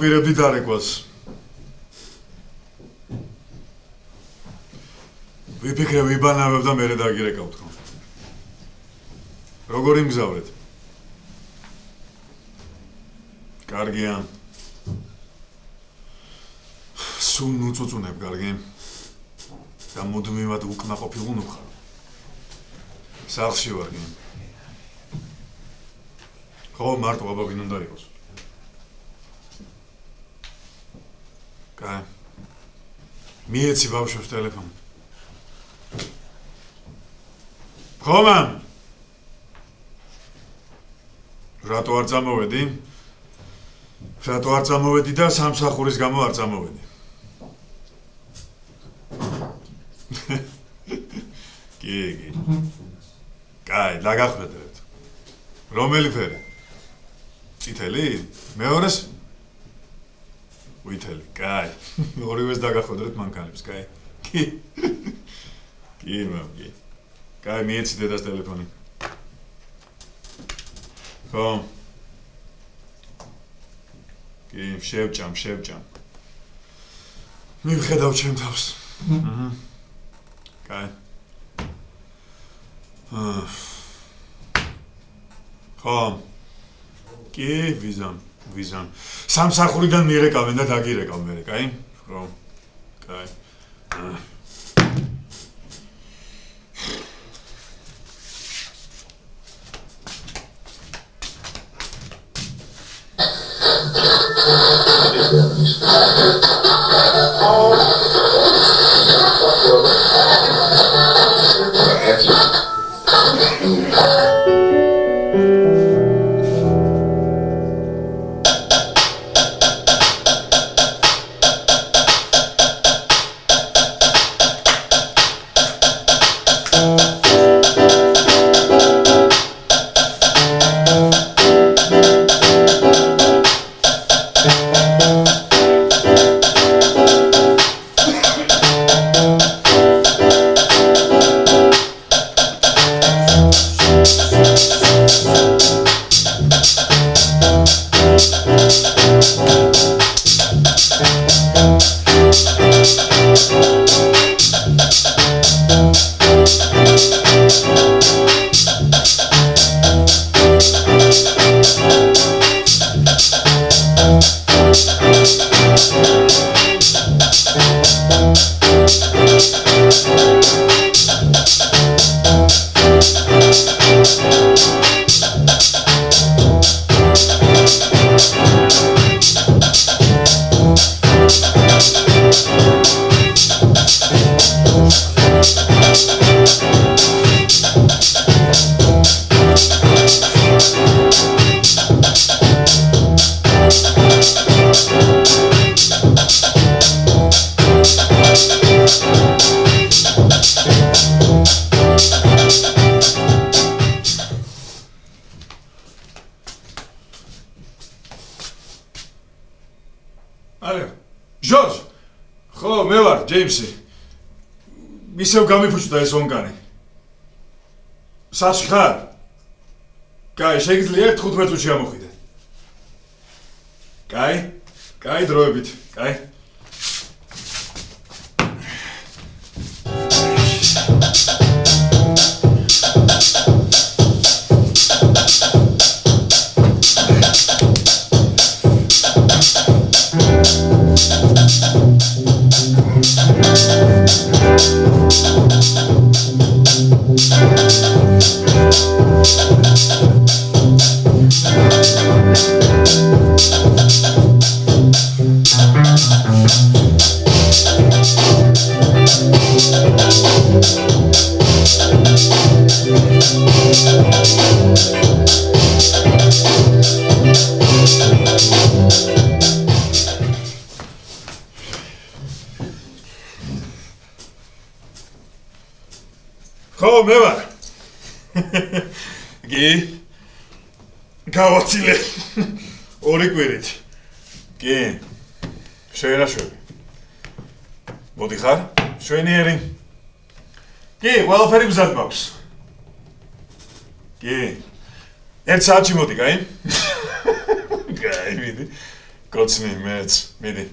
ვაპირებდი დარეკვას. ვიფიქრე ვიბანავებ და მერე დაგირეკავ თქო. როგორ იმგზავრეთ? კარგია. სულ ნუწუწუნებ კარგი. და მუდმივად უკმაყოფილ ვხარ. სახლში ვარ კი. ხო, მარტო აბა ვინ უნდა იყოს? კაი. მიეცი ბავშვებს ტელეფონი. ხო, მამ. რატო არ წამოვედი? რატო არ წამოვედი და სამსახურის გამო არ წამოვედი? კი. კაი, დაგახვედრებთ. რომელი ფერი? წითელი? მეორეს? ვითელი, კაი. ორივეს დაგახვედრეთ მანქანებს, კაი. კი. კი, მამ, კი. კაი, მიეცი დედას ტელეფონი. ხო. კი, შევჭამ. მივხედავ ჩემ თავს. კაი. ხო. კი, ვიზამ. სამსახურიდან მიერეკავენ და დაგირეკავ მერე, კაი? ხო. კაი. ჟორჟ, ხო, მე ვარ, ჯეიმსი. ისევ გამიფუჭდა ეს ონკანი. სახლში ხარ? კაი, შეგიძლია 15 წუთში ამოხვიდე. კაი, დროებით, კაი. ხო, მე ვარ. კი. გავაცილე. 2 კვირით. კი. შეერაშვები. მოდი ხარ? შვენიერი. კი, ყველაფერი მზად მაქვს. კი. 1 საათში მოდი, კაი? კაი, მიდი. კოცნი, მეც, მიდი.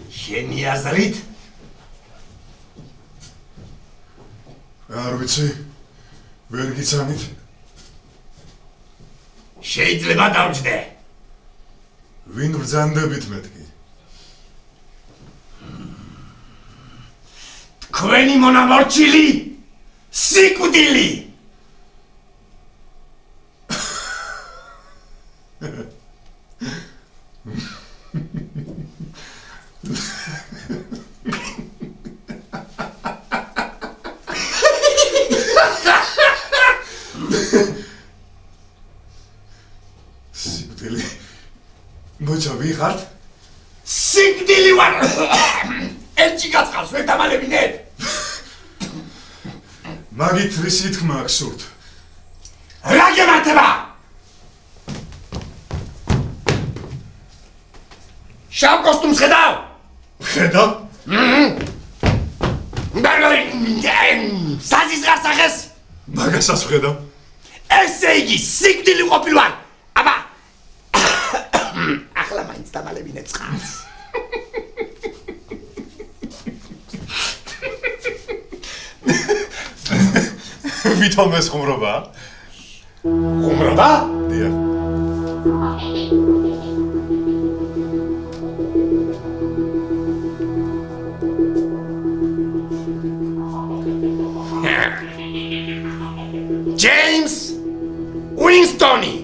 შენი აზრით? არ ვიცი. ვერ გიცანით. შეიძლება დავჯდე. ვინ ბრძანდებით მეთქი? თქვენი მონამორჩილი სიკვდილი. სიკვდილი. მოიცა ვიხართ? სიკვდილი ვარ. ელჩი გაწყავს ვერ დამალებინეთ. მაგით რისი თქმა აქვს სურთ? რა გემართება? შავ კოსტუმს ხედავ? ხედავ? საზის გარსახეს? მაგასაც ვხედავ. ესე იგი სიკვდილი ყოფილვარ. აბა ახლა მაინც დამალებინეთ წყალს. ვითომ ეს ხუმრობა? ხუმრობა? დიახ. ჯეიმს უინსტონი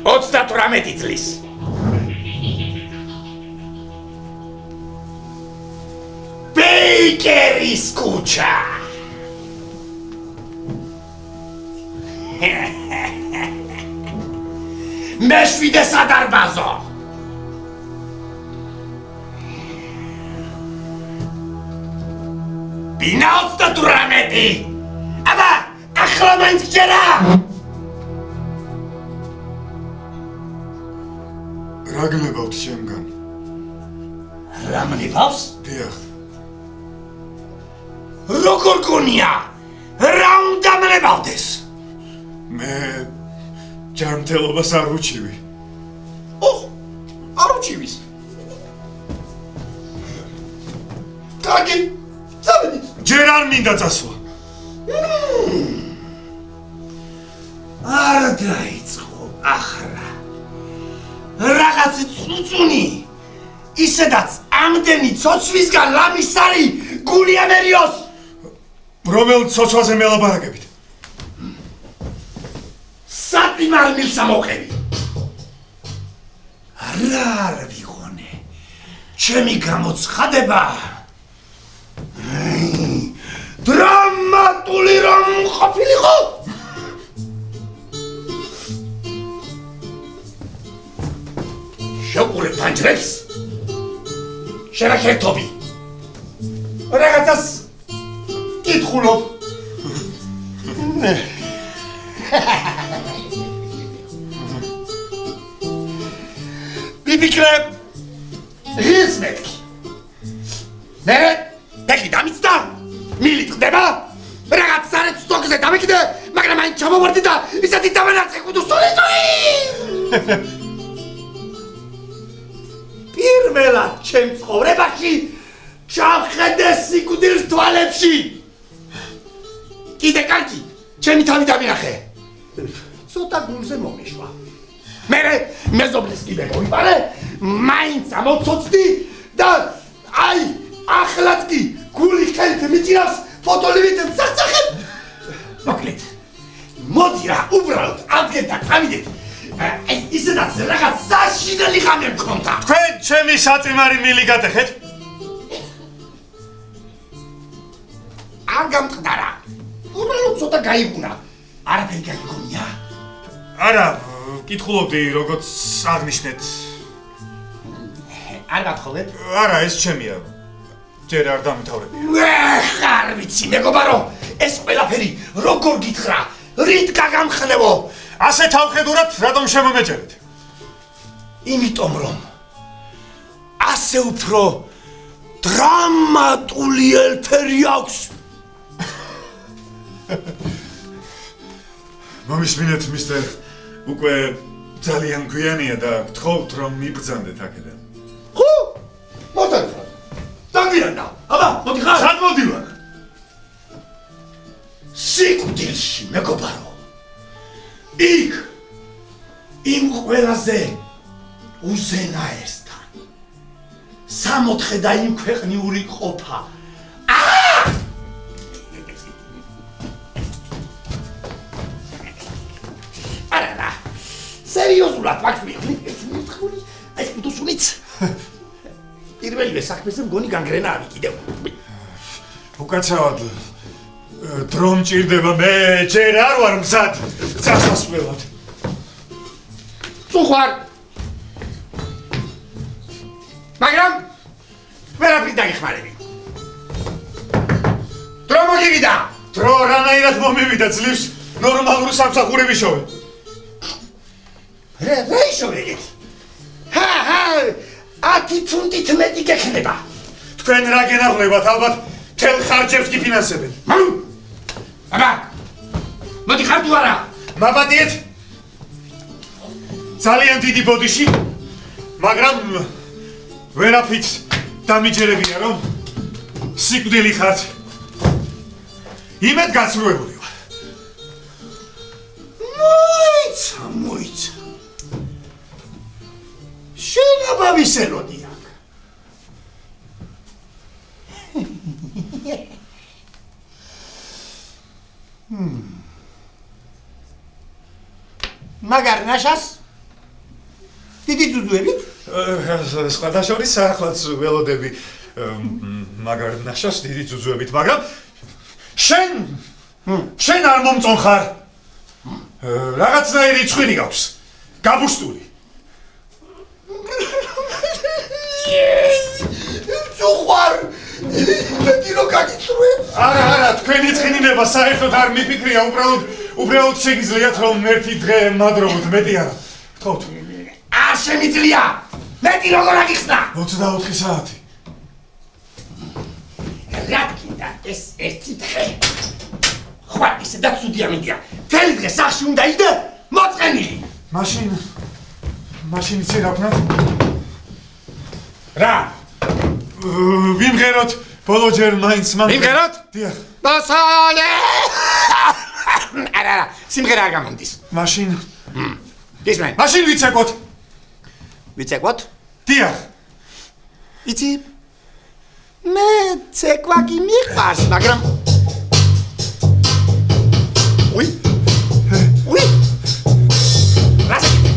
38 წლის ბეიკერის ქუჩა მეშვიდე სადარბაზო ბინა 38 აბა ახლა მაინც გჯერა რა გნებავთ შემგან? რა მნებავს? დიახ. როგორ გონია? რა უნდა მნებავდეს? მე ჯანმრთელობას არ ვუჩივი. არ უჩივის. კარგი, წავედით. ჯერ არ მინდა წასვლა. არ დაიწყო ახლა. რაღაც წუწუნი. ისედაც ამდენი ცოცვისგან ლამისარი გული ამერიოს. რომელ ცოცვაზე მელაპარაკებით? სატვიმარ მილს ამოყევი. რა არ ვიღონე. ჩემი გამოცხადება. დრამატული რომ ყოფილიყო. შევყურებ ფანჯრებს. შევაქერთობი. რაღაცას კითხულობ. ვიფიქრებ ღირს მეთქი. მე მეთქი დამიცდა. მილი ტყდება. რაღაც სარეთ სტოკზე დამეკიდე, მაგრამ მაინც ჩამოვარდი და ისეთი დავანარწე ხუდუსტოლიტოი. პირველად ჩემ ცხოვრებაში ჩავხედე სიკვდილს თვალებში. კიდე კარგი, ჩემი თავი დამინახე. ცოტა გულზე მომეშვა. მერე მეზობლის კიდე მოიპარე, მაინც ამოცოცდი და აი, ახლაც კი გული ხელით მიჭირავს ფოტოლივით მცახცახებ. მოკლედ, მოდი რა, უბრალოდ ადგენ და წავიდეთ. ისედაც რაღაც საშინელი ღამე მქონდა. თქვენ ჩემი საწიმარი მილი გატეხეთ? არ გამწყდარა. უბრალოდ ცოტა გაიგუნა. არაფერი გაიგონია. არა, კითხულობდი როგორც აღნიშნეთ. არ გათხოვეთ? არა, ეს ჩემია. ჯერ არ დამთავრებია. არ ვიცი, მეგობარო, ეს ყველაფერი როგორ გითხრა? რით გაგამხნევო? ასე თავხედურად რატომ შემომეჭერეთ? იმიტომ რომ ასე უფრო დრამატული ელფერი აქვს. მომისმინეთ, მისტერ, უკვე ძალიან გვიანია და გთხოვთ რომ მიბრძანდეთ აქედან. ხო? მოდიხარ. დაგვიანდა. აბა, მოდიხარ. სად მოდივარ? სიკვდილში მეგობარო. იქ იმ ყველაზე უზენაესთან. 60 და იმ ქვეყნიური ყოფა. არა. სერიოზულად მაგ მიხლი. ეს მიდუსუნიც. პირველივე საქმეზე მგონი განგრენა არის კიდევ. უკაცრავად დრო მჭირდება მე ჯერ არ ვარ მზად წასასვლელად. წუხარ. მაგრამ ვერაფრით დაგეხმარები. დრო მოგივიდა. დრო რანაირად მომივიდა ძლივს ნორმალური სამსახურები შოვე. რა ისოვეთ? ჰა, 10 ფუნტით მეტი გექნება. თქვენ რა გენაღლებათ ალბათ თელ ხარჯებს გიფინანსებენ. აბა, მოდი ხარ თუ არა? მაბადიეთ ძალიან დიდი ბოდიში, მაგრამ ვერაფრით დამიჯერებია რომ სიკვდილი ხართ. იმედ გაცრუებული ვარ. მოიცა. შენობა ვისელოდი აქ. მაგარ ნაშას? დიდი ძუძუებით? სხვადასხვის საახლაც ველოდები მაგარ ნაშას დიდი ძუძუებით, მაგრამ შენ არ მომწონხარ. რაღაცნაირი ცხვირი გაქვს. გაბუშტული. წუხარ. მეტი რო გაგიწრუე. არა, თქვენი წინინება საერთოდ არ მიფიქრია, უბრალოდ შეგიძლიათ რომ ერთი დღე მადრობოთ, მეტი არა. გთხოვთ. არ შემიძლია. მეტი როგორ აგიხსნა? 24 საათი. რა გინდა ეს ერთი დღე? ხვალ ისე და ცუდი ამინდია. თელი დღე სახში უნდა იდე მოწყენილი. მაშინ იცი რა ვქნათ? რა? ვიმღეროთ ბოლოჯერ მაინც მან. ვიმღეროთ? დიახ. დასალე. არა, სიმღერა არ გამომდის. მაშინ ისმენ. მაშინ ვიცეკოთ. ვიცეკოთ? დიახ. იცი? მე ცეკვა კი მიყვარს, მაგრამ უი. რასაკეთე?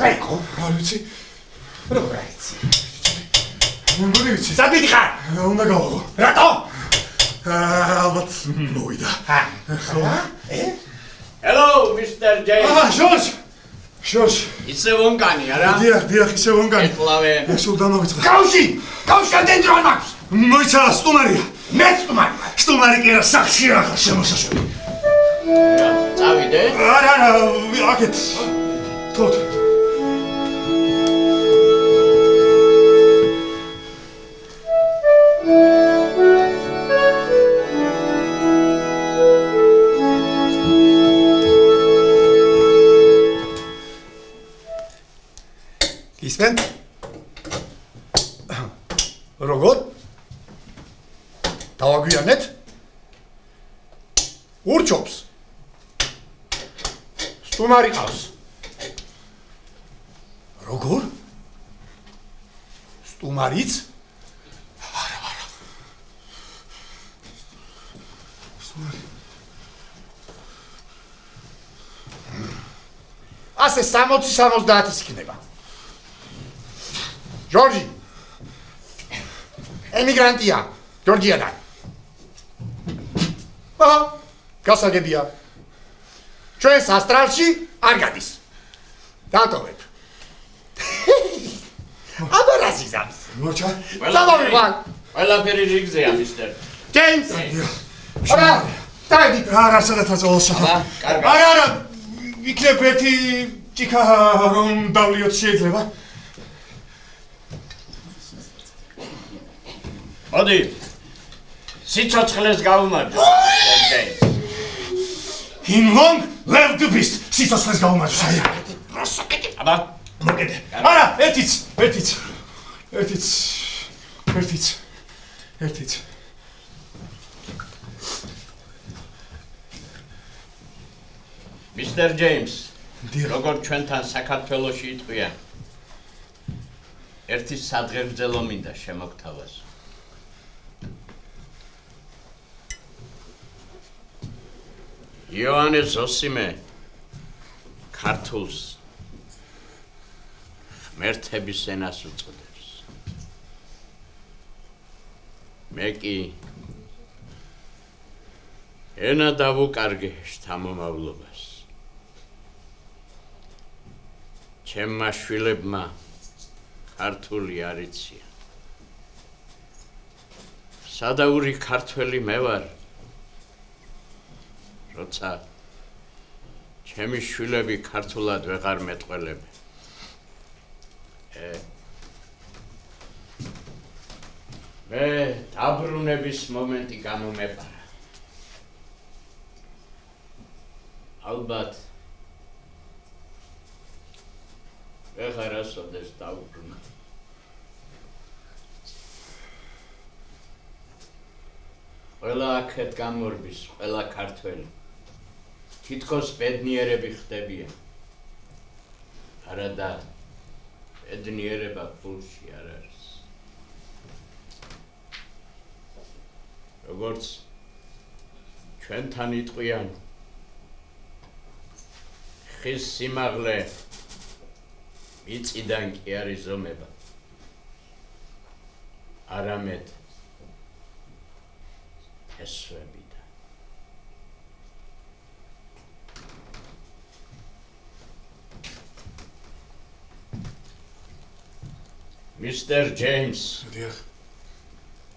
რა იყო? არ ვიცი. როგორ აიცი? მეგონი ვიცი. სად მიდიხარ? უნდა გავაღო. რატო? ალბათ მოვიდა. Hello, Mr. James. შორშ. ისე ვონკანი, არა? დიახ, ისე ვონგანი. ეთლავე. სულ დამოვიწყდა. კავშირი ამდენ მაქვს. მოიცა სტუმარია. მეც სტუმარი. სტუმარი კი არა, სახში ახლა შემოსაშვები. წავიდე. არა, აქეთ. თოთ. ისმენ? როგორ? დავაგვიანეთ? ურჩობს. სტუმარი ყავს. როგორ? სტუმარიც? არა. სტუმარი. ასე 60-70 იქნება. ჯორჯი. ემიგრანტია, ჯორჯიადან. გასაგებია. ჩვენს ასტრალში არ გადის. დატოვებ. აბა რა ზიზამს? მორჩა. წავავიღან. ყველაფერი რიგზეა, Mr. ჯეიმს. აბა, დაიდი. არა, სადაც აწოლოს აბა, კარგად. არა. იქნებ ერთი ჭიქა რომ დავლიოთ შეიძლება. მოდი. სიცოცხლეს გავუმარჯო, Mr. James. In long live the beast. სიცოცხლეს გაუმარჯოს. აბა, მოკიდე. არა, ერთიც. Mr. James. დიახ. როგორ ჩვენთან საქართველოში იტყვიან? ერთი სადღეგრძელო მინდა შემოგთავაზო. იოანე ზოსიმე ქართულს ღმერთების ენას უწოდებს. მე კი ენა დავუკარგე შთამომავლობას. ჩემმა შვილებმა ქართული არ იციან. სადაური ქართველი მე ვარ. როცა ჩემი შვილები ქართულად ვეღარ მეტყველებენ. მე დაბრუნების მომენტი გამომეპარა. ალბათ ვეღარ ასოდეს დაუბრუნო. ყველა აქეთ გამორბის, ყველა ქართველი. თითქოს ბედნიერები ხდებიან. არადა ბედნიერება ფულში არ არის. როგორც ჩვენთან იტყვიან, ხის სიმაღლე მიწიდან კი არ იზომება. არამედ ესვებიდან. Mr. James. დიახ.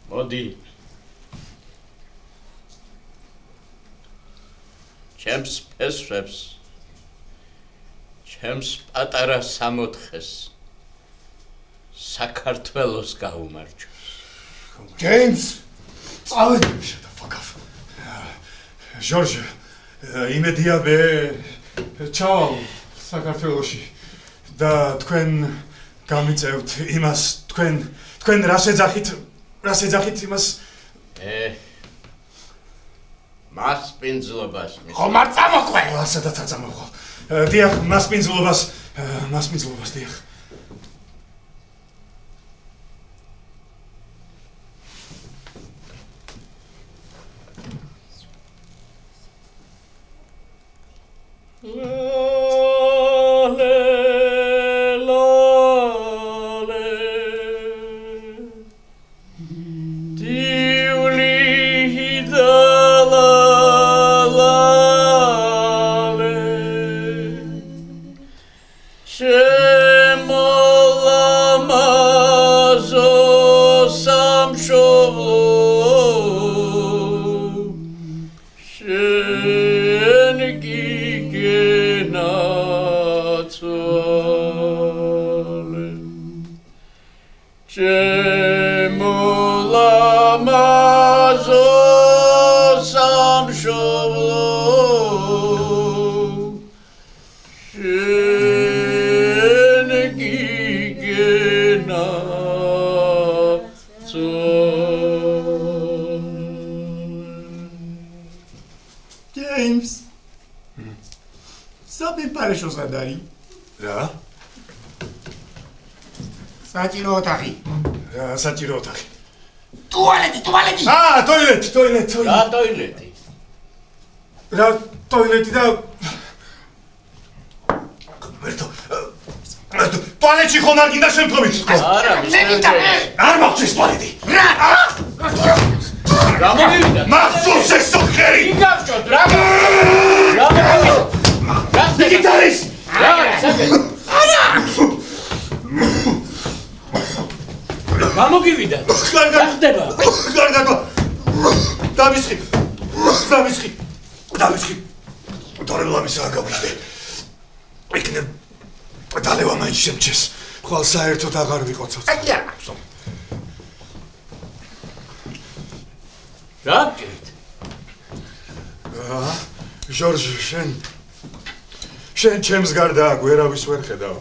მოდი. ჩემს ფესვებს, ჩემს პატარა სამოთხეს საქართველოს გაუმარჯოს. ჯეიმს. წავედი. Shut the fuck up. ჟორჟ, იმედია მე ჩავალ საქართველოში და თქვენ გამიწევთ იმას, თქვენ რას ეძახით იმას? მასპინძლობას ხომარ წამოყვე. ასადაც არ წამოყვა. დიახ, მასპინძლობას დიახ. შენ გიგენაცვალე ჩემო ლამაზო სამშობლო შენ გიგენაცვალე James. Sappi fare cosa dai? რა? საჭირო ოთახი. რა საჭირო ოთახი? ტუალეტი. ტოილეტი. რა ტოილეტი? რა ტოილეტი და ვერთო. ტუალეტში ხომ არ გინდა შემთხვევით თქო? არა, მისტერ ჯეიმს. არ მაქვს ტუალეტი. რა მოგივიდა? მახსოვს ეს სოხერი. იგავჭოთ, რა მოგივიდა? რა გიტარის. რა საერთოდ? რა მოგივიდა? რა ხდება? კარგად. დავისხი. დარებლამისაა გავიხდე. იქნებ დალევა მაინც შემჩეს. ხვალ საერთოდ აღარ ვიყოცოთ. აი არა მაქვს. რა გქეთ? ჟორჟი, შენ ჩემს გარდა გვერავის ვერ ხედავ.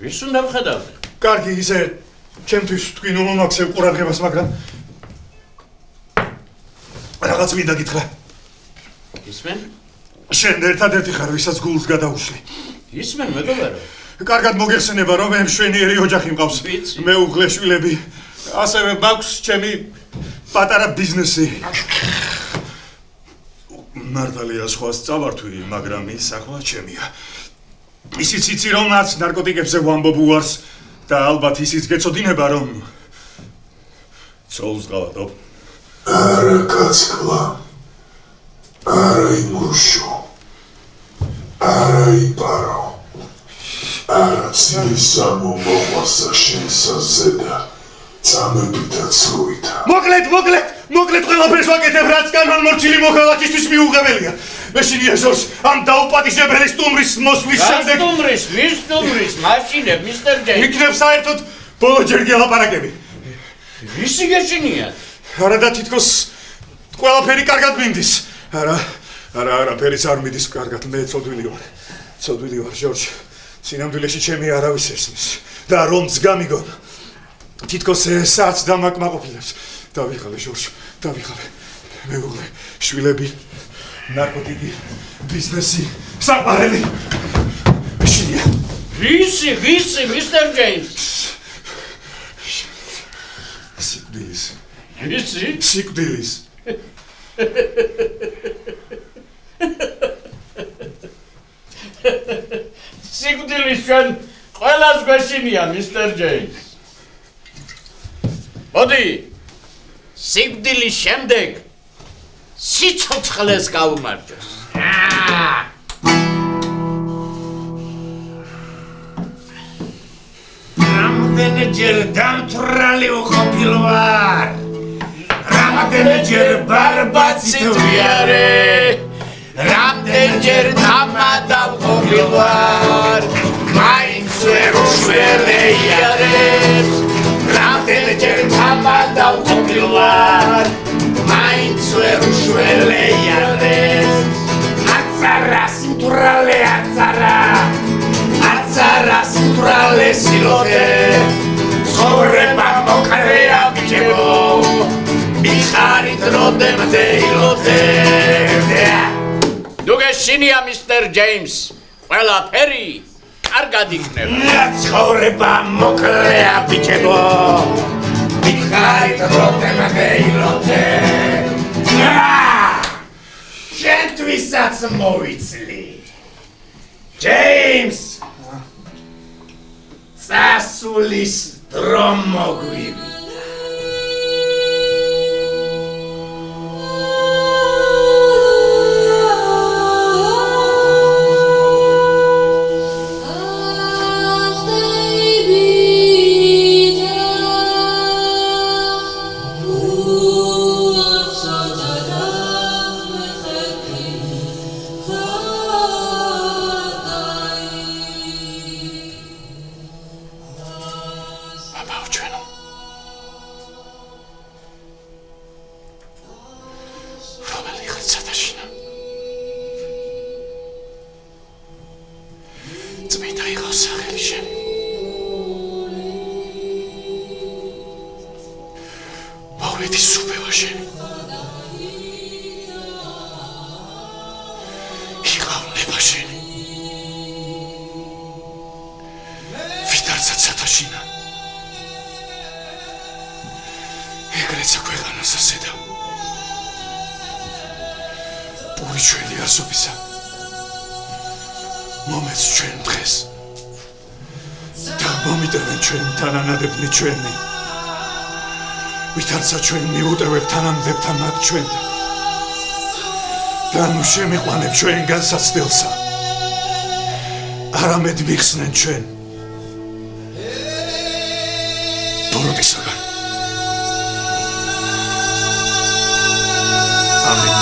ვის უნდა ვხედავდე? კარგი, ისე ჩემთვის თქვი ნუ მომაქცევ ყურადღებას, მაგრამ რაღაც მინდა გითხრა. ისმენ? შენ ერთადერთი ხარ, ვისაც გულს გადაუშვი. ისმენ მეგობარო? კარგად მოგეხსენება, რომ მე მშვენიერი ოჯახი მყავს. ვიცი. მეუღლე, შვილები. ასევე მაქვს ჩემი პატარა ბიზნესი. მართალია სხვას წავართვი, მაგრამ ის ახლა ჩემია. ისიც იცი, რომ რაც ნარკოტიკებზე ვამბობ უარს და ალბათ ისიც გეცოდინება, რომ ცოლს გავატო. არა კაცკლა, არა იმუშო, არა იპარო, არა ცილისა მომოყვასა შენსა ზედა, წამებითა ცრუითა. მოკლედ ყველაფერს ვაკეთებ, რაც კანონმორჩილი მოქალაქისთვის მიუღებელია. მე შინია ჟორჟ, ამ დაუპატიჟებელი სტუმრის მოსვლის შემდეგ ვის სტუმრის? მაშინებ, მისტერ ჯეიმს. იქნებ საერთოდ ბოლო ჯერ გელაპარაკები. ვისი გეშინია? არა და თითქოს ყველაფერი კარგად მინდის. არა, ფერიც არ მიდის კარგად, მე ცოდვილი ვარ, ჟორჟ. სინამდვილეში ჩემი არავის ესმის. და რომც გამიგონ. თითქოს ესაც დამაკმაყოფილებს. დავიხალე, ჟორჟ, მეუღლე, შვილები, ნარკოტიკი, ბიზნესი, საყვარელი. შინია. ვისი, მისტერ ჯეიმს? სიკვდილის. სიკვდილის ჩვენ ყველას გვეშინია, მისტერ ჯეიმს. მოდი, სიკვდილის შემდეგ სიცოცხლეს გაუმარჯოს. რამდენჯერ დამთვრალი ვყოფილ ვარ. რამდენჯერ ბარბაცით ვიარე. რამდენჯერ დამადა ვყოფილ ვარ. მაინც ვერ უშველეიარებს. რამდენჯერ დამადა ვყოფილ ვარ. მაინც ვერ უშველეიარებს. აცარა სიტვრალე აცარა. აცარა სიტვრალე სილოდე. ცხოვრება მოკლეა ბიჭებო. მიხარით როდემდე ილოდე. ნუ გეშინია, მისტერ ჯეიმს. ყველაფერი კარგად იქნება. ცხოვრება მოკლეა ბიჭებო. მიხარით როდემდე ილოდე. შენთვისაც მოვიცლი. ჯეიმს. წასulis დრო მოგვივიდა. წმინდა იყავს სახელი შენი. მავლეთი სუფევა შენი. იყავნება შენი. ვიდარცად სათაშინა. ეგრეცა ქვეყანასა ზედა. პური ჩვენი არსობისა. მომეც ჩვენ დღეს და მომიტევენ ჩვენ თანანადებნი ჩვენი ვითარცა ჩვენ მიუტევებ თანამდებთან მათ ჩვენ და ნუ შემიყვანებ ჩვენ განსაცდელსა არამედ მიხსნენ ჩვენ ბოროტისაგან ამენ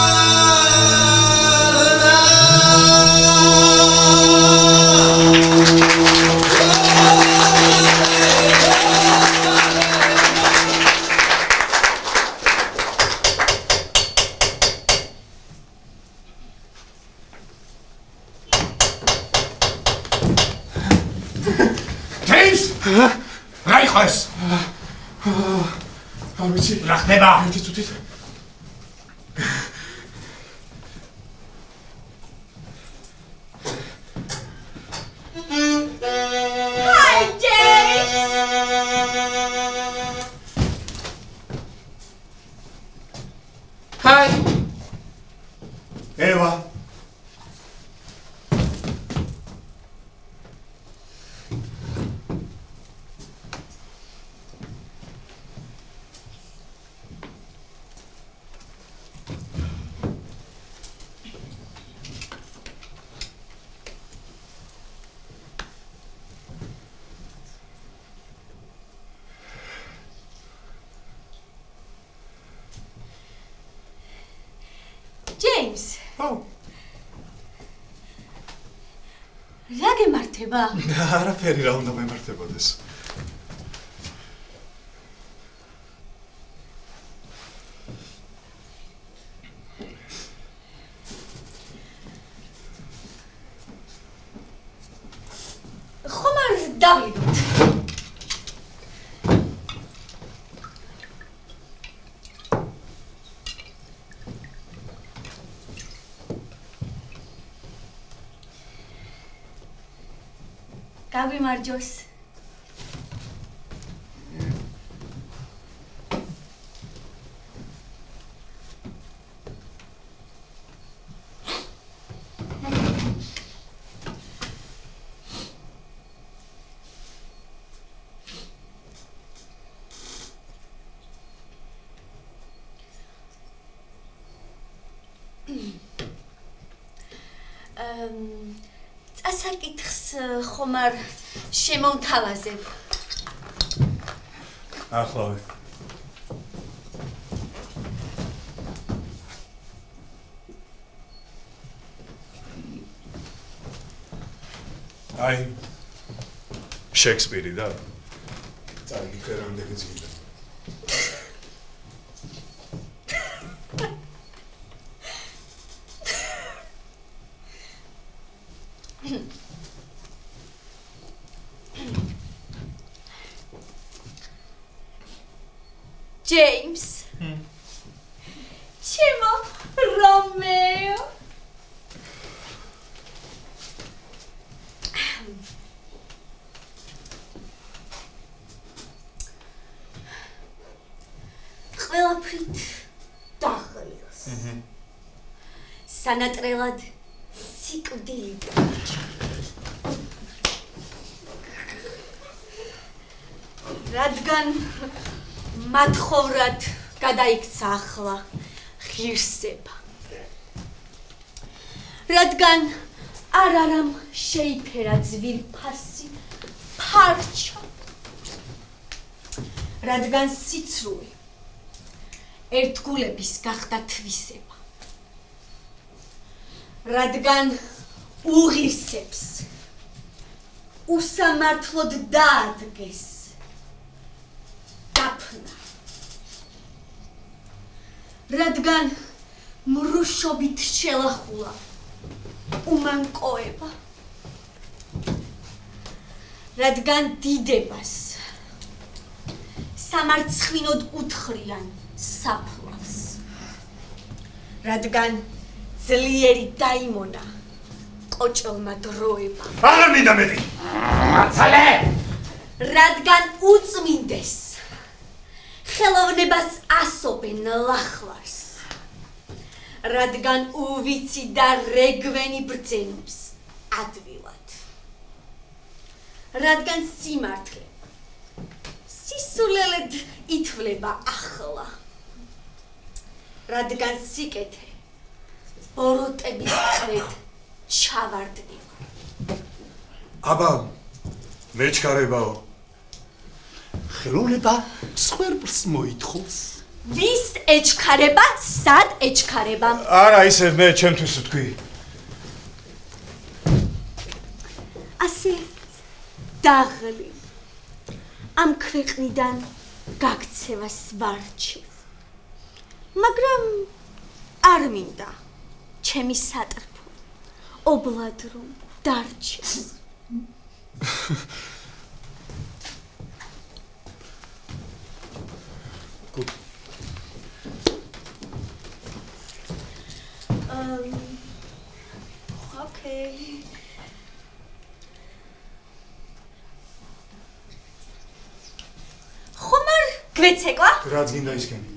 რა იყო ეს? არ ვიცი. რა ხდება? ერთი წუთით. Hi, James! Hi. Eva. James! Oh. რა გემართება? არაფერი რა უნდა მემართებოდეს. ხომ არ დავიდოთ? გაგვიმარჯოს. წასაკითხს ხომ არ შემოვთავაზებ? ახლავე. აი შექსპირი და წაიგიქე რამდენი ძინა. James. Chimo Romeo. ყველაფრით დაღლილს. სანატრელად სიკვდილი. რადგან მათხოვრად გადაიქცა ახლა ღირსება. რადგან არ არამ შეიფერა ძვირფასი ფარჩა. რადგან სიცრუე ერთგულების გახდა თვისება. რადგან უღირსებს უსამართლოდ დაადგეს დაფნა. რადგან მრუშობით შელახულა უმანკოება. რადგან დიდებას სამარცხვინოდ უთხრიან საფლავს. რადგან ძლიერი დაიმონა ყოჭელმა დროება. აღარ მინდა მეტი. მაცალე! რადგან უწმინდეს ხელოვნებას ასობენ ლახლარს. რადგან უვიცი და რეგვენი ბრძენობს ადვილად. რადგან სიმართლე სისულელედ ითვლება ახლა. რადგან სიკეთე ბოროტების წრედ ჩავარდნილა. აბა მეჩქარებაო. ხელოვნება მსხვერპლს მოითხოვს. ვის ეჩქარება, სად ეჩქარება? არა ისე მე ჩემთვის ვთქვი. ასე დაღლი ამ ქვეყნიდან გაქცევას ვარჩევ. მაგრამ არ მინდა ჩემი სატრფო ობლად რომ დარჩეს. Okay. ხომარ გვეცეკვა? რაც გინდა ისქენი.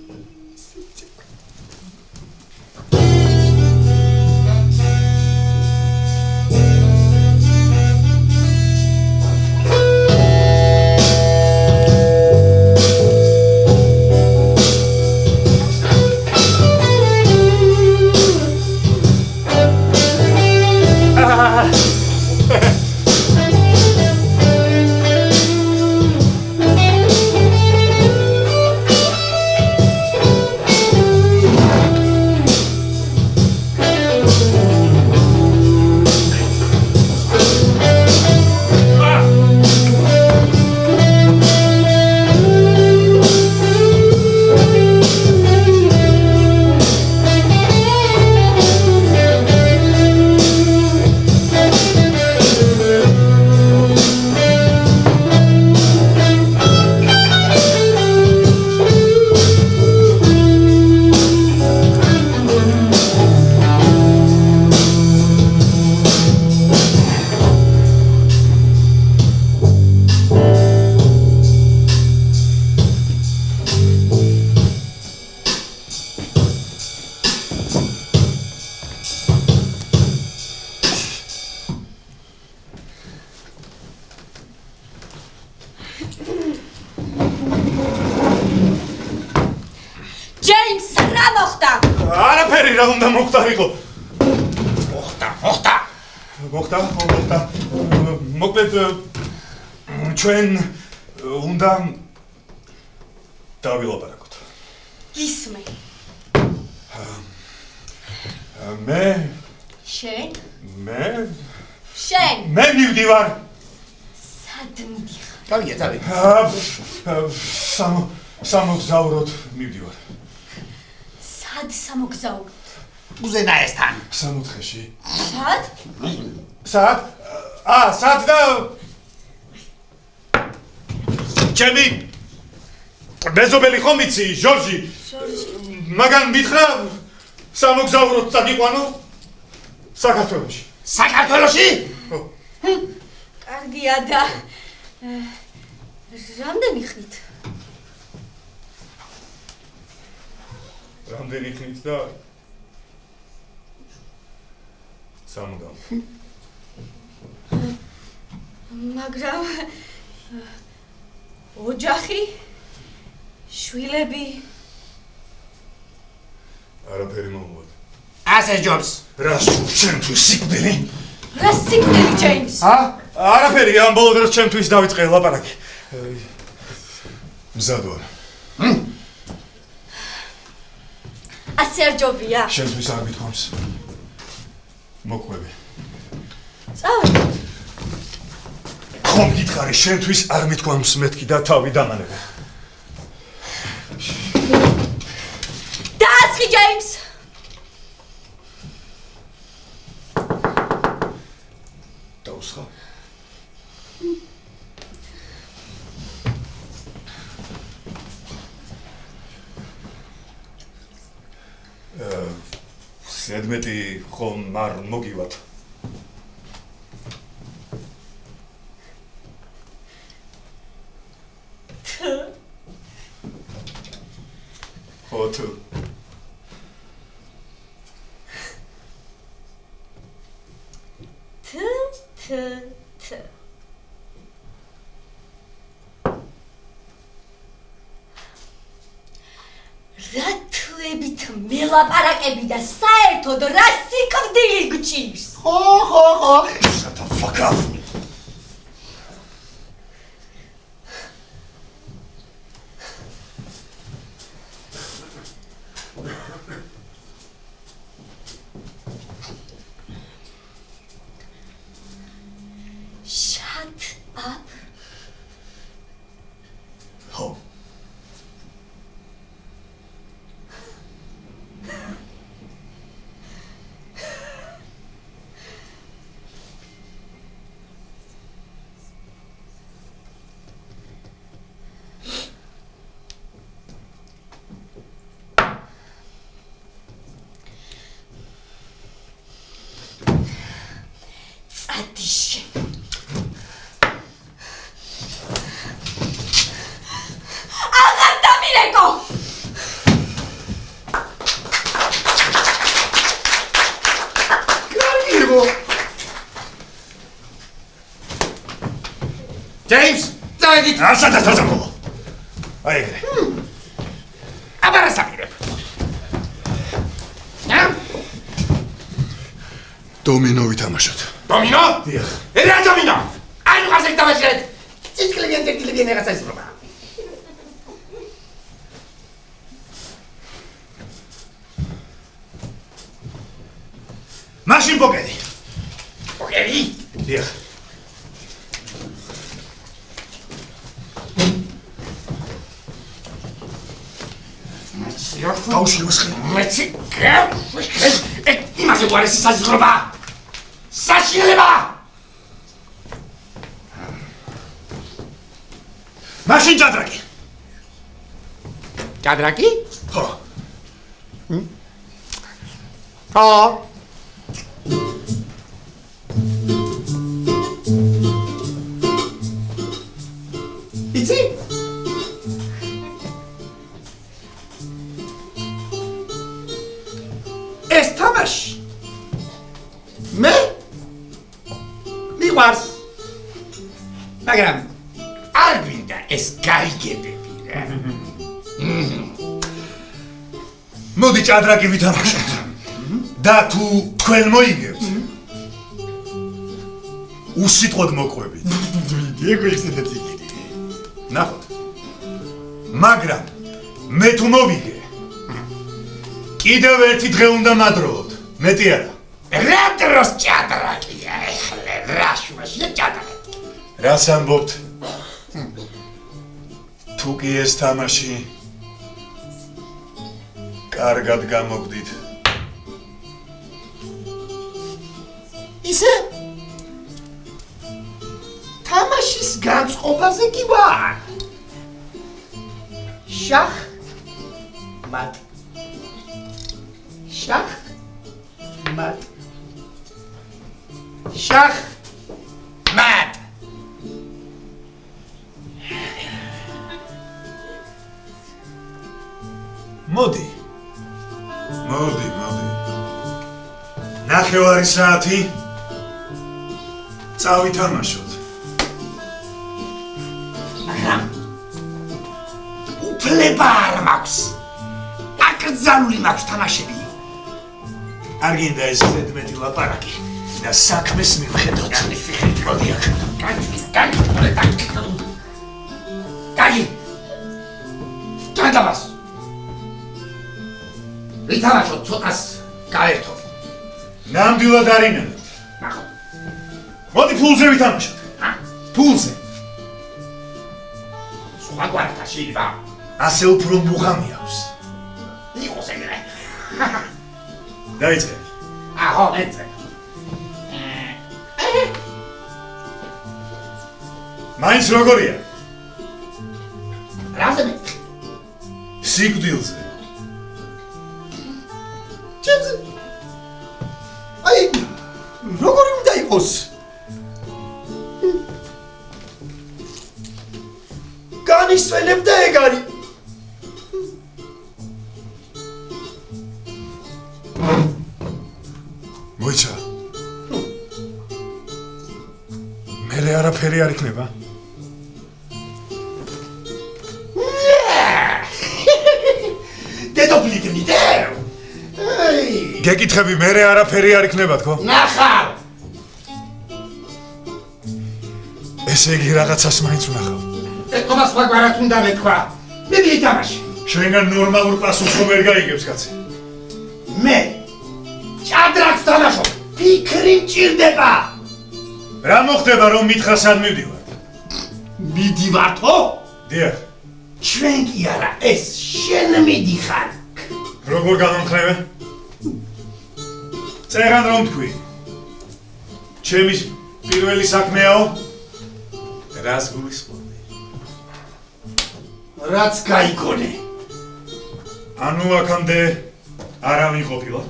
ჯეიმს რა მოხდა? არაფერი რა უნდა მოხდარიყო. მოხდა. მოხდა. მოკლედ ჩვენ უნდა დავილაპარაკოთ. გისმე. მე შენ? შენ? მე მივდივარ. სად მიდიხარ? გავიგე. სამოგზაუროდ მივდივარ. სად სამოგზაურო? უზენაესთან. სამოთხეში. სად? სად? სად და ჩემი მეზობელი ხომ იცი, ჟორჟი? მაგან მითხრა სამოგზაუროდ წაგიყვანო საქართველოში. საქართველოში? კარგია და რამდენი ხნით? რამდენი ხნით და სამუდამ. მაგრამ ოჯახი, შვილები არაფერი მომუვად. ასე ჯობს. რა შენთვის სიკვდილი? რა სიკვდილი ჯეიმს? არაფერი ამ ბოლო დროს ჩემთვის დავიწყე ლაპარაკი. მზად ვარ. ასე არ ჯობია. შენთვის არ მithქვამს. მოკვები. წავედით. ხომ გითხარი შენთვის არ მithქვამს მეთქი და თავი დამანებე. დაასხი ჯეიმს. დაუსხა. ზედმეტი ხომ არ მოგივათ. ხო თუ რა თვებით მელაპარაკები და საერთოდ რა სიკვდილი გჭირს? ხო. Shut the fuck up. Shut up. ხო. Ադիշ. Աղարտա միրեկո։ Կարիգո։ James, წავედით. ასადა თაზამო. აი ეგრე. აბარა საპირებ. დომინო ვითამაშოთ. დომინო? დიახ. რა დომინო? აი ნუ ხასეკ დავაშერეთ. წიწკლებიან რაღაცა ისრობა. მაშინ პოკერი. ოკეი? დიახ. თავში უსხი. მეცი იმაზე უარესი საზღვრობა. საშინელება. მაშინ ჭადრაკი. ჭადრაკი? ხო. ხო. იცი? ეს თამაში მე მიყვარს მაგრამ არ გვინდა ეს გაიგებები რა მოდი ჭადრაკი ვითამაშოთ. და თუ თქვენ მოიგებთ უსიტყვოდ მოყვებით. ეგ ისეთი ნახოთ. მაგრამ მე თუ მოვიგე კიდევ ერთი დღე უნდა მადროოთ. მეტი არა. რა დროს ჭადრაკია ეხლა რა შუაშია ჭადრაკი რას ამბობთ? თუ კი ეს თამაში კარგად გამოგდით. ისე თამაშის განწყობაზე კი ვარ შახ მატ შახ მატ შახ მატ მოდი. ნახევარი საათი წავითამაშოთ. მაგრამ უფლება არ მაქვს აკრძალული მაქვს თამაშები არ გინდა ეს ზედმეტი ლაპარაკი და საქმეს მივხედოთ. მოდი აქ კაი ჩანდაბას ვითამაშოთ ცოტას გაერთო ნამდვილად არინანებთ. ნახო მოდი ფულზე ვითამაშოთ. ფულზე. სხვაგვარად არ შეიძლება ასე უფრო მუღამი აქვს. იყოს ეგრე დაიწყე. აჰო ეცე მაინც როგორია? რაზე მე სიკვდილზე. ჩემზე იყოს. განისვენებ და ეგ არის. მოიცა. მერე არაფერი არ იქნება. დედოფლით მიდევ. გეკითხები მერე არაფერი არ იქნება თქო? ნახავ. ესე იგი რაღაცას მაინც ვნახავ. ეთქომას ვაგვარად უნდა მეთქვა. მიდი ითამაში. ჩვენგან ნორმალურ პასუხს რომ ვერ გაიგებს კაცი. მე ჭადრაკს თამაშობ. ფიქრი მჭირდება. რა მოხდება რომ მითხრა სად მივდივარ? მიდივართო? დიახ. ჩვენ კი არა, ეს შენ მიდიხარ. როგორ გამომხრევე? წერან რომ თქვი. ჩემი პირველი საქმეაო? რას გულისხმობ? რაც გაიგონე. ანუ აქამდე არავინ ყოფილა?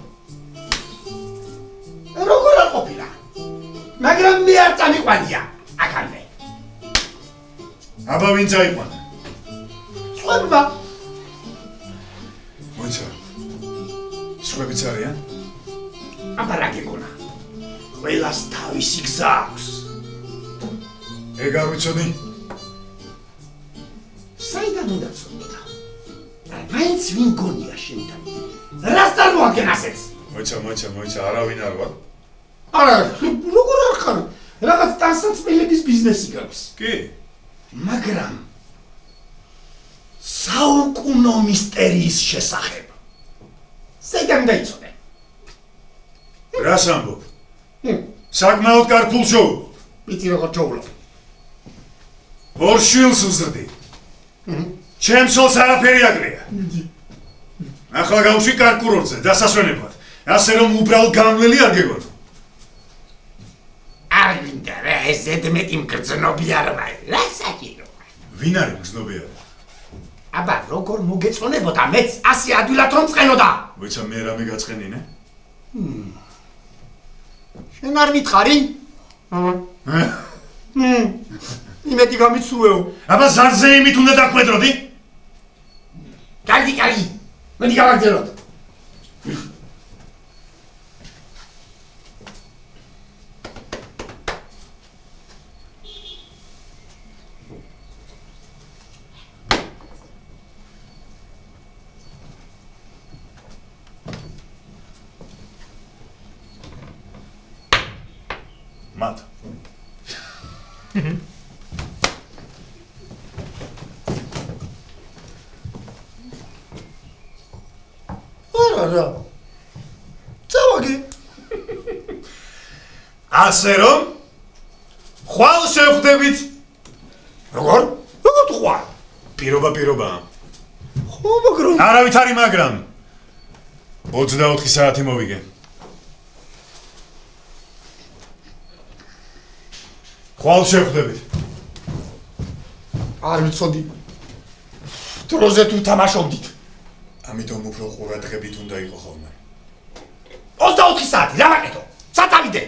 როგორ არ ყოფილა? მაგრამ მე არ წამიყვანია აქამდე. აბა ვინ წაიყვანა? სხვებმა. მოიცა. სხვებიც არიან? აბა რა გეგონა? ყველას თავისი გზა აქვს. ეგ არ ვიცოდი? საიდან უნდა ცოდნა? მაინც ვინ გონია შენთან? რას წარმოადგენ ასეც? მოიცა, არავინ არ ვარ. არა, როგორ არ ხარ? რაღაც დასაცმელების ბიზნესი გაქვს. კი. მაგრამ საუკუნო მისტერიის შესახებ. საიდან დაიცოდე? რას ამბობ? საკმაოდ კარგ შოუ. ვიცი როგორ ჯოულობ. ორ შვილს უზრდი. ჩემს შვილს არაფერი აგრია. ახლა გავში კარგ კურორტზე, დასასვენებლად. ასე რომ უბრალოდ გამვლელი არ გეგონა. არ მინდა რა ეს ზედმეტი მგრძნობი არ ვარ. რა საჭიროა? ვინ არის მგრძნობიარე? აბა როგორ მოგეწონებოდა მეც ასე ადვილად რომ წენოდა? მოიცა მე რამე გაწყენინე? შენ არ მითხარი? იმედი გამიცურვეო. აბა ზარზე იმით უნდა დაკვედროდი? კარგი. მედი გავაგზავნოთ. მათ. არა. წავაგე. ასე რომ ხვალ შევხვდებით. როგორ თქვა? პირობაა. ხო, მაგრამ არავით არის მაგრამ 24 საათი მოვიგე. ხვალ შევხვდებით. არ ვიცოდი. დროზე თუ თამაშობდით. ამიტომ უფრო ყურადღებით უნდა იყო ხოლმე. 24 საათი, რა ვაკეთო? სათავიდე.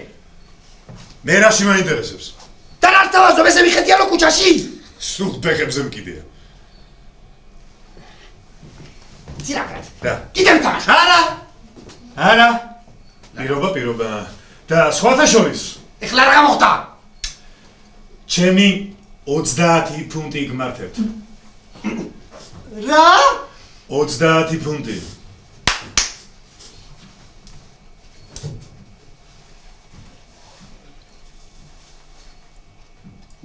მე რაში მაინტერესებს? და რა თავაზობ ესე მიხეთიალო ქუჩაში? სულ ფეხებზე მკიდია. ძირაკრად. რა? კიდევ თამაშ. არა. პირობა. და სხვათა შორის ეხლა რა გამოხდა? ჩემი 30 ფუნტი გმართებთ. რა? 30 ფუნტი.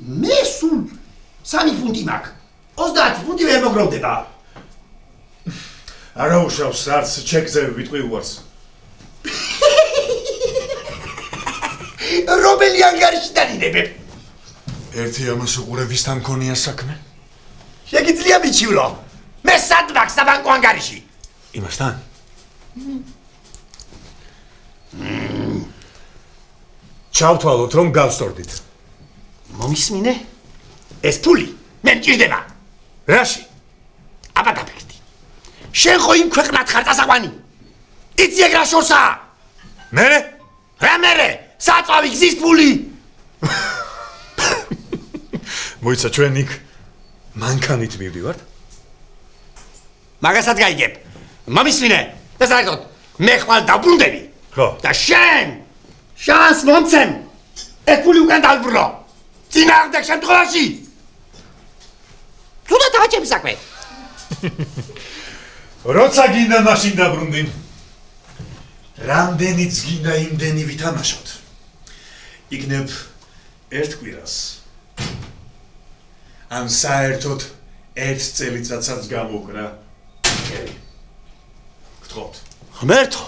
მე სულ 3 ფუნტი მაქვს. 30 ფუნტი ვერ მოგროვდება. არა უშავს არც ჩეკზე ვიტყვი უარს. რომელი ანგარიში დანინებებ? ერთი ამას უყურე ვისთან მქონია საქმე? შეგიძლია მიჩივლო. მე სად მაქვს საბანკო ანგარიში? იმასთან? ჩავთვალოთ რომ გავსწორდით. მომისმინე? ეს ფული მე მჭირდება. რაში? აბა დაფიქრდი. შენ ხო იმ ქვეყნად ხარ წასაყვანი? იცი ეგ რა შორსაა? მერე? რა მერე? საწავი თავი გზის ფული. მოიცა ჩვენ იქ მანქანით მივდივართ. მაგასაც გაიგებ. მომისმინე და საერთოდ მე ხვალ დაბრუნდები. ხო. და შენ შანს მომცემ. ეს ფული უკან დავბრუნო. წინააღმდეგ შემთხვევაში. თუნდაც დააჭები საქმე. როცა გინდა მაშინ დაბრუნდი. რამდენიც გინდა იმდენი ვითამაშოთ. იქნებ ერთ კვირას. ან საერთოდ ერთ წელიწადსაც გამოვკრა. გთხოვთ. ღმერთო.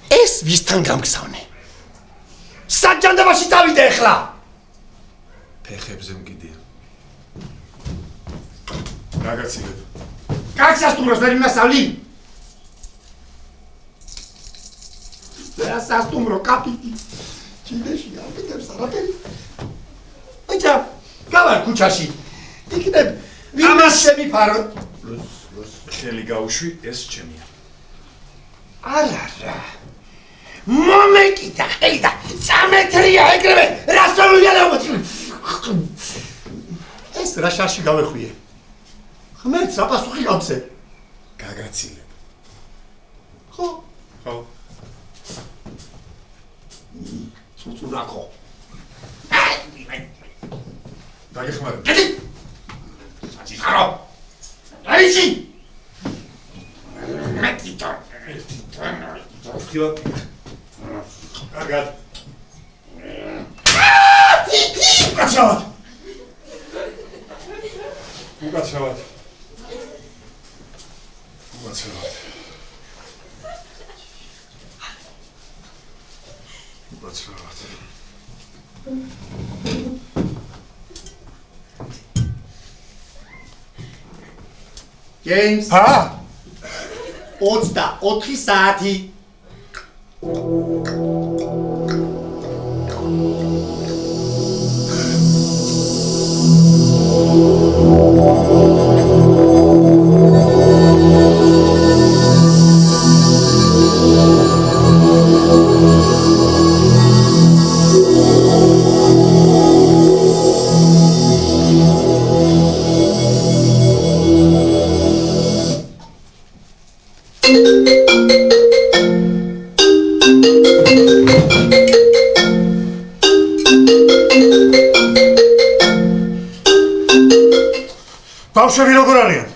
ეს ვისთან გამგზავნე? საჯანდაბაში წავიდე ახლა. ფეხებზე მგიდია. რაგაცილებ. კაცასტუმროს ვერ იმასავლი. სასტუმრო კაპიტი. ჩინეში აკეთებს არაფერი. აიცა, გავარ ქუჩაში. იქნებ ვინმეს შემიფარო. ხელი გაუშვი, ეს ჩემია. არა. მომეკიდა, ხელი და 3 მეტრია ეგრევე. რას შეუძლია? ეს რა შარში გავეხვიე. ღმერთს რა პასუხი გავცე? გაგაცილებ. ხო. ხო. ცუცურაკო. დაგეხმარებ. კეთი. საჭირო. დაიჭი. მეტიტო. ხილად. კარგად. ტიტი. უკაცრავად. უკაცრავად. James. ჰა? 24 საათი. ბავშვები როგორ არიან?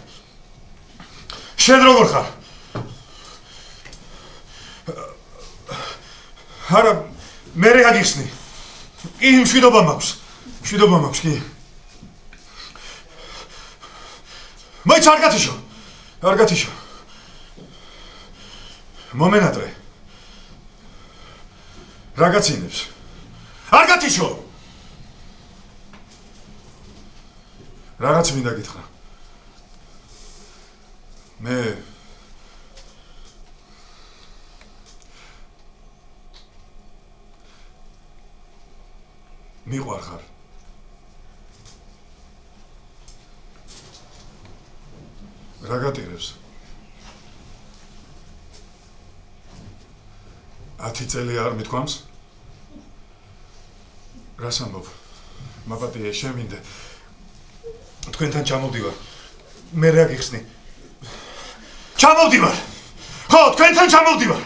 შენ როგორ ხარ? არა, მე რა გიხსნი? კი, მშვიდობა მაქვს, კი. მოიცა არ გათიშო. მომენატრე. რა გაცინებს? არ გათიშო. რაღაც მინდა გითხრა. მე მიყვარხარ. რა გატირებს? 10 წელი არ მithქვამს? რას ამბობ? მაპატიე, შემინდა. თქვენთან ჩამოვდივარ. მე რა გიხსნი? ჩამოვდივარ. ხო, თქვენთან ჩამოვდივარ.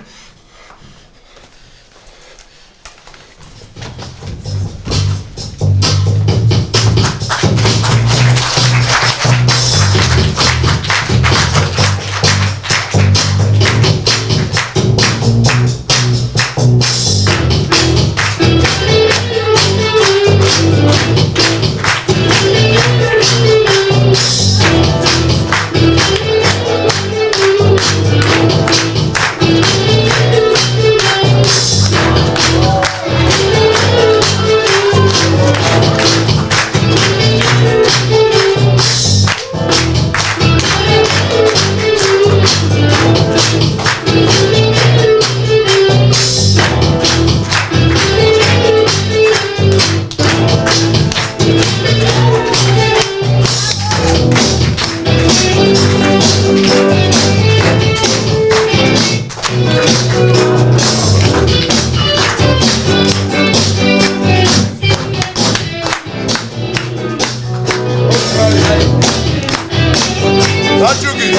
აჭუგი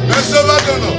მესობადონო